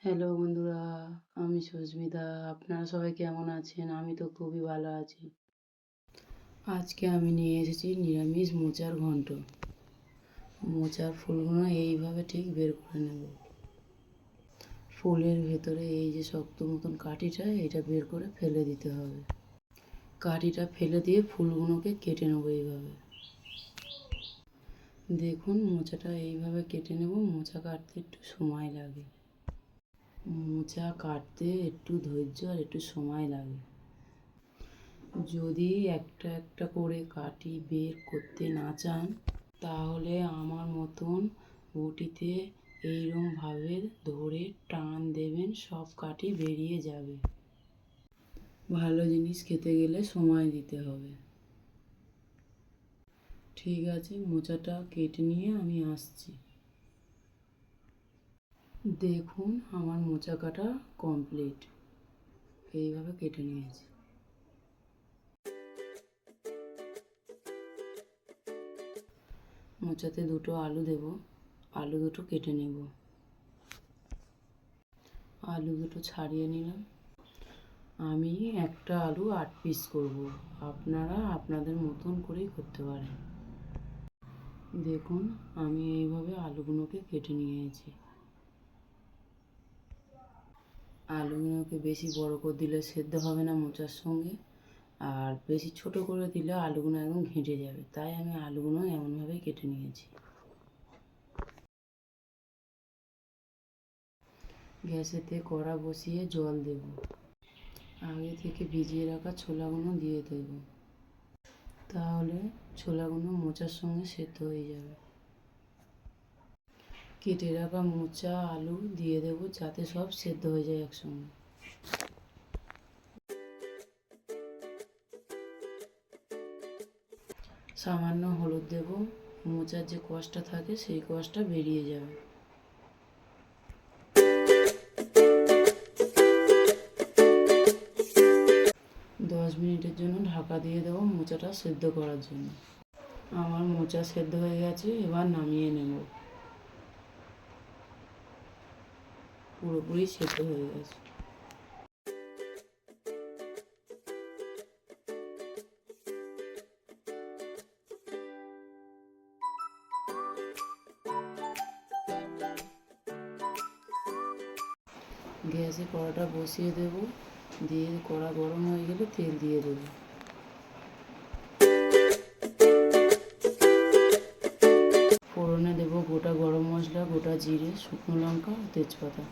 Hello বন্ধুরা, আমি সুস্মিতা। আপনারা সবাই কেমন আছেন? আমি তো খুবই ভালো আছি। আজকে আমি নিয়ে এসেছি নিরামিষ মোচার ঘন্ট। মোচার ফুলগুলো এইভাবে ঠিক বের করে নেব। ফুলের ভেতরে এই যে শক্ত মতন কাঠিটা, এটা বের করে ফেলে দিতে হবে। কাঠিটা ফেলে দিয়ে ফুলগুলোকে কেটে নেবো এইভাবে। দেখুন মোচাটা এইভাবে কেটে নেব। মোচা কাটতে একটু সময় লাগে। মোচা কাটতে একটু ধৈর্য আর একটু সময় লাগে। যদি একটা একটা করে কাঠি বের করতে না চান, তাহলে আমার মতন বটিতে এইরকমভাবে ধরে টান দেবেন, সব কাঠি বেরিয়ে যাবে। ভালো জিনিস খেতে গেলে সময় দিতে হবে। ঠিক আছে, মোচাটা কেটে নিয়ে আমি আসছি। দেখুন আমার মোচা কাটা কমপ্লিট। এইভাবে কেটে নিয়েছি। মোচাতে দুটো আলু দেব। আলু দুটো কেটে নেব। আলু দুটো ছাড়িয়ে নিলাম। আমি একটা আলু 8 পিস করব। আপনারা আপনাদের মতন করেই করতে পারেন। দেখুন আমি এইভাবে আলুগুলোকে কেটে নিয়েছি। আলুগুলোকে বেশি বড় করে দিলে সেদ্ধ হবে না মোচার সঙ্গে, আর বেশি ছোট করে দিলে আলুগুলো একদম ঘেঁটে যাবে। তাই আমি আলুগুলো এমনভাবেই কেটে নিয়েছি। গ্যাসেতে কড়া বসিয়ে জল দেব। আগে থেকে ভিজিয়ে রাখা ছোলাগুলো দিয়ে দেব। তাহলে ছোলাগুলো মোচার সঙ্গে সেদ্ধ হয়ে যাবে। কেটে রাখা মোচা আলু দিয়ে দেব, যাতে সব সেদ্ধ হয়ে যায় একসঙ্গে। সামান্য হলুদ দেব। মোচার যে কষটা থাকে সেই কষটা বেরিয়ে যাবে। দশ মিনিটের জন্য ঢাকা দিয়ে দেবো মোচাটা সেদ্ধ করার জন্য। আমার মোচা সেদ্ধ হয়ে গেছে, এবার নামিয়ে নেব। পুরোপুরি সেদ্ধ হয়ে গেছে। গ্যাসে কড়াটা বসিয়ে দেব। দিয়ে কড়া গরম হয়ে গেলে তেল দিয়ে দেব। ফোড়নে দেব গোটা গরম মশলা, গোটা জিরে, শুকনো লঙ্কা, তেজপাতা।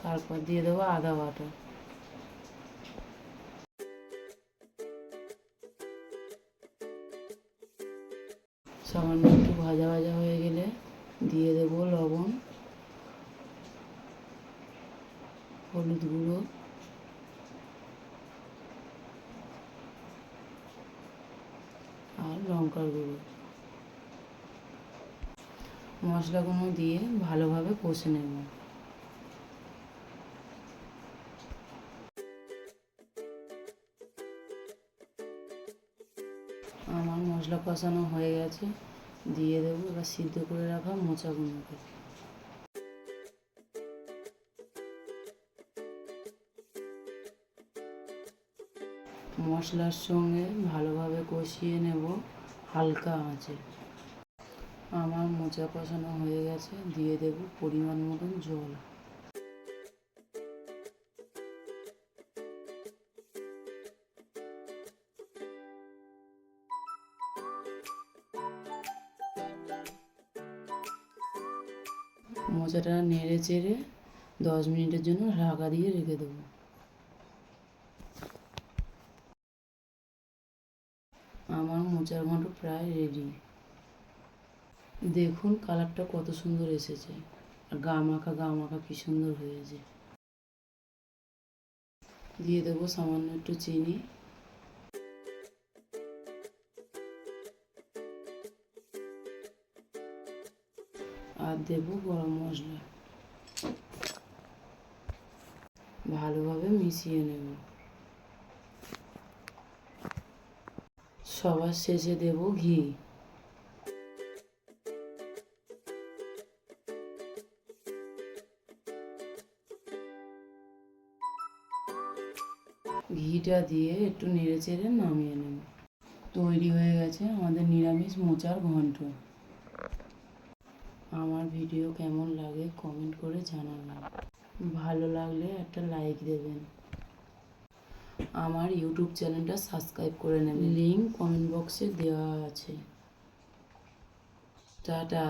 তারপর দিয়ে দেবো আদা বাটা। সামান্য একটু ভাজা ভাজা হয়ে গেলে দিয়ে দেব লবণ, হলুদ গুঁড়ো, আর লঙ্কার গুঁড়ো। মশলাগুলো দিয়ে ভালোভাবে কষে নেব। আমার মশলা কষানো হয়ে গেছে, দিয়ে দেবো এবার সিদ্ধ করে রাখা মোচাগুলোকে। মশলার সঙ্গে ভালোভাবে কষিয়ে নেব হালকা আঁচে। আমার মোচা কষানো হয়ে গেছে, দিয়ে দেব পরিমাণ মতন জল। মোচাটা নেড়ে চেড়ে 10 মিনিটের জন্য ঢাকা দিয়ে রেখে দেবো। আমার মোচার ঘন্ট প্রায় রেডি। দেখুন কালারটা কত সুন্দর এসেছে, আর গা মাখা কি সুন্দর হয়েছে। দিয়ে দেবো সামান্য একটু চিনি, আর দেবো গরম মশলা। ভালোভাবে মিশিয়ে নেব। সবার শেষে দেব ঘি। ঘিটা দিয়ে একটু নেড়ে চেড়ে নামিয়ে নেব। তৈরি হয়ে গেছে আমাদের নিরামিষ মোচার ঘন্ট। আমার ভিডিও কেমন লাগে কমেন্ট করে জানাবেন। ভালো লাগলে একটা লাইক দেবেন। আমার ইউটিউব চ্যানেলটা সাবস্ক্রাইব করে নেবেন, লিঙ্ক কমেন্ট বক্সে দেওয়া আছে। টাটা।